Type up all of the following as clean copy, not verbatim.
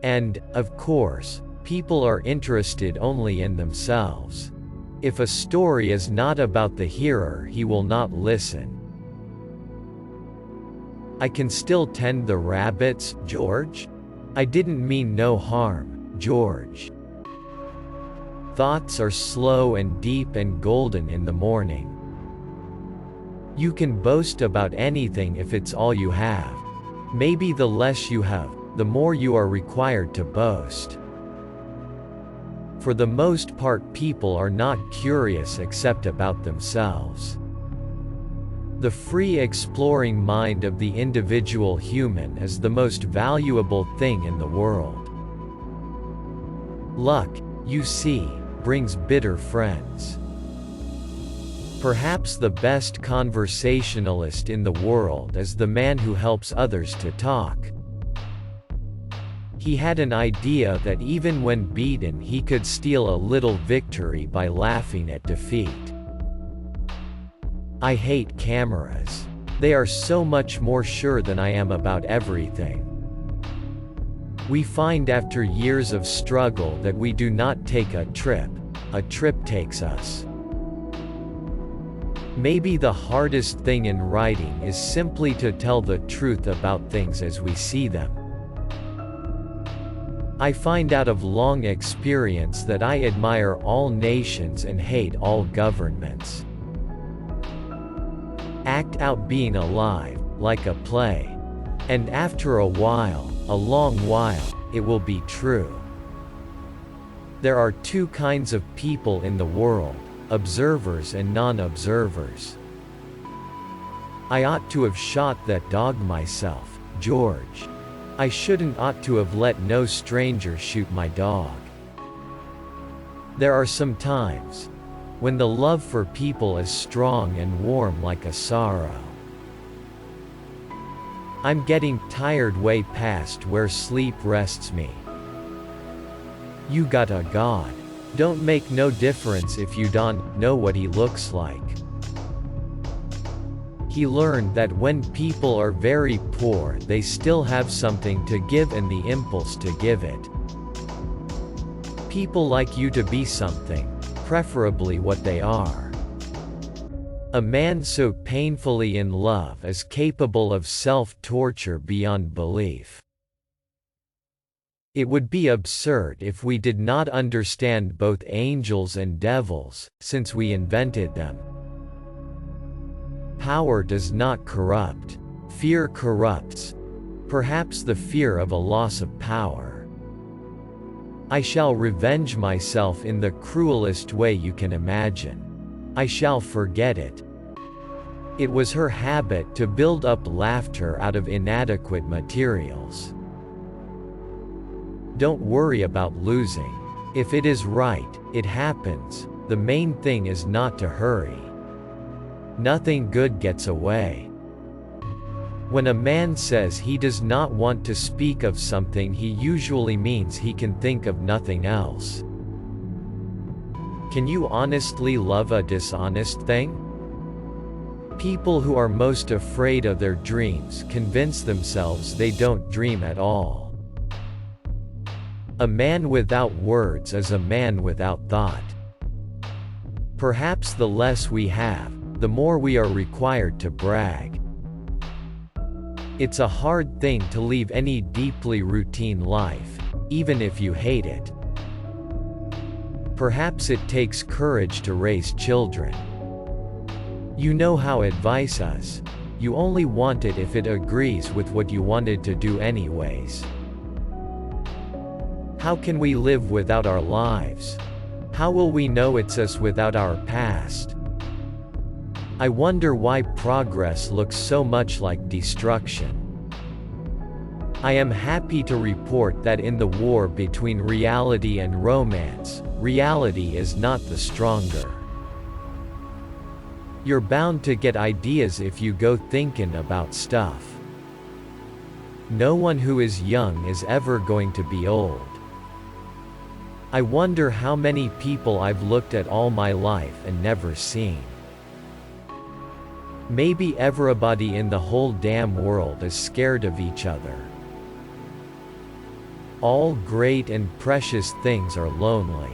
And, of course, people are interested only in themselves. If a story is not about the hearer, he will not listen. I can still tend the rabbits, George? I didn't mean no harm, George. Thoughts are slow and deep and golden in the morning. You can boast about anything if it's all you have. Maybe the less you have, the more you are required to boast. For the most part, people are not curious except about themselves. The free exploring mind of the individual human is the most valuable thing in the world. Luck, you see, brings bitter friends. Perhaps the best conversationalist in the world is the man who helps others to talk. He had an idea that even when beaten he could steal a little victory by laughing at defeat. I hate cameras. They are so much more sure than I am about everything. We find after years of struggle that we do not take a trip takes us. Maybe the hardest thing in writing is simply to tell the truth about things as we see them. I find out of long experience that I admire all nations and hate all governments. Act out being alive, like a play. And after a while, a long while, it will be true. There are two kinds of people in the world, observers and non-observers. I ought to have shot that dog myself, George. I shouldn't ought to have let no stranger shoot my dog. There are some times when the love for people is strong and warm like a sorrow. I'm getting tired way past where sleep rests me. You got a God. Don't make no difference if you don't know what he looks like. He learned that when people are very poor they still have something to give and the impulse to give it. People like you to be something, preferably what they are. A man so painfully in love is capable of self-torture beyond belief. It would be absurd if we did not understand both angels and devils, since we invented them. Power does not corrupt. Fear corrupts. Perhaps the fear of a loss of power. I shall revenge myself in the cruelest way you can imagine. I shall forget it. It was her habit to build up laughter out of inadequate materials. Don't worry about losing. If it is right, it happens. The main thing is not to hurry. Nothing good gets away. When a man says he does not want to speak of something, he usually means he can think of nothing else. Can you honestly love a dishonest thing? People who are most afraid of their dreams convince themselves they don't dream at all. A man without words is a man without thought. Perhaps the less we have, the more we are required to brag. It's a hard thing to leave any deeply routine life, even if you hate it. Perhaps it takes courage to raise children. You know how advice is. You only want it if it agrees with what you wanted to do anyways. How can we live without our lives? How will we know it's us without our past? I wonder why progress looks so much like destruction. I am happy to report that in the war between reality and romance, reality is not the stronger. You're bound to get ideas if you go thinking about stuff. No one who is young is ever going to be old. I wonder how many people I've looked at all my life and never seen. Maybe everybody in the whole damn world is scared of each other. All great and precious things are lonely.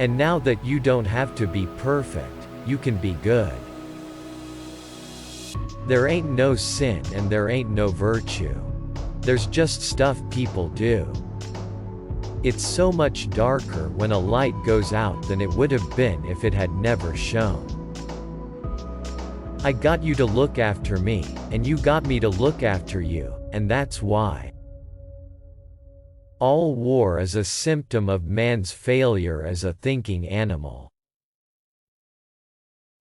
And now that you don't have to be perfect, you can be good. There ain't no sin and there ain't no virtue. There's just stuff people do. It's so much darker when a light goes out than it would have been if it had never shone. I got you to look after me, and you got me to look after you, and that's why. All war is a symptom of man's failure as a thinking animal.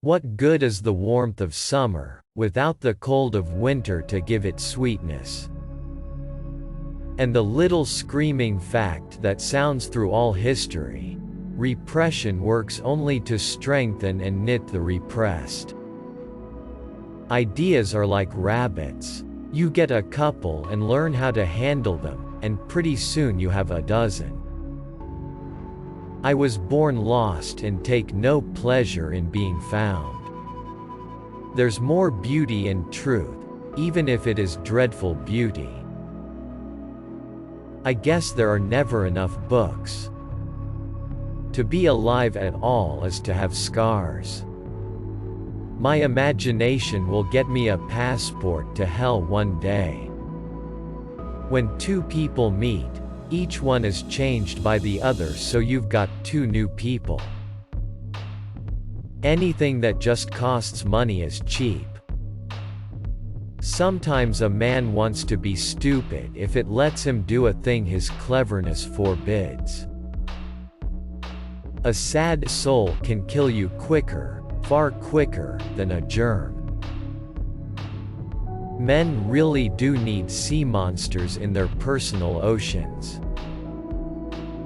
What good is the warmth of summer, without the cold of winter to give it sweetness? And the little screaming fact that sounds through all history: repression works only to strengthen and knit the repressed. Ideas are like rabbits. You get a couple and learn how to handle them, and pretty soon you have a dozen. I was born lost and take no pleasure in being found. There's more beauty in truth, even if it is dreadful beauty. I guess there are never enough books. To be alive at all is to have scars. My imagination will get me a passport to hell one day. When two people meet, each one is changed by the other, so you've got two new people. Anything that just costs money is cheap. Sometimes a man wants to be stupid if it lets him do a thing his cleverness forbids. A sad soul can kill you quicker, far quicker, than a germ. Men really do need sea monsters in their personal oceans.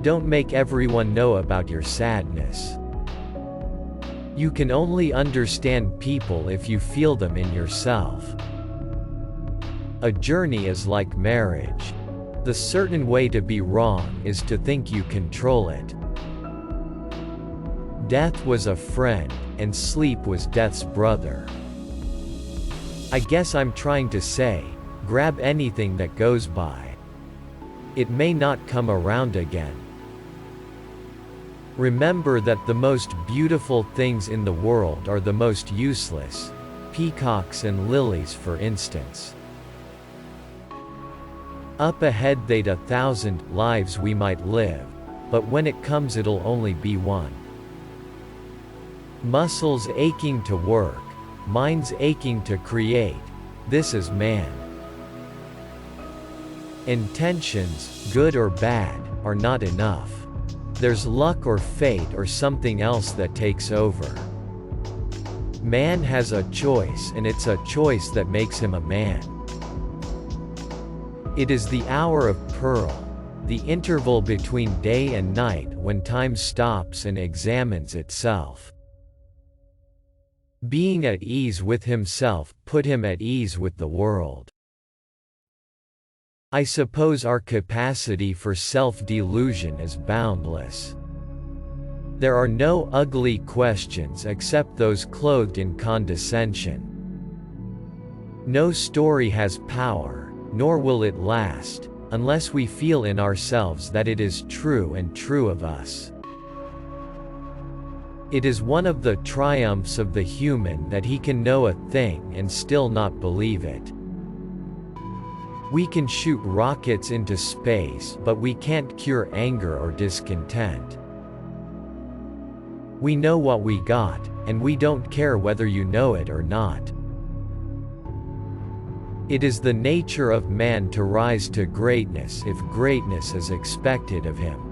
Don't make everyone know about your sadness. You can only understand people if you feel them in yourself. A journey is like marriage. The certain way to be wrong is to think you control it. Death was a friend, and sleep was death's brother. I guess I'm trying to say, grab anything that goes by. It may not come around again. Remember that the most beautiful things in the world are the most useless, peacocks and lilies for instance. Up ahead they'd 1,000 lives we might live, but when it comes it'll only be one. Muscles aching to work, minds aching to create, this is man. Intentions, good or bad, are not enough. There's luck or fate or something else that takes over. Man has a choice, and it's a choice that makes him a man. It is the hour of pearl, the interval between day and night when time stops and examines itself. Being at ease with himself put him at ease with the world. I suppose our capacity for self-delusion is boundless. There are no ugly questions except those clothed in condescension. No story has power, nor will it last, unless we feel in ourselves that it is true and true of us. It is one of the triumphs of the human that he can know a thing and still not believe it. We can shoot rockets into space, but we can't cure anger or discontent. We know what we got, and we don't care whether you know it or not. It is the nature of man to rise to greatness if greatness is expected of him.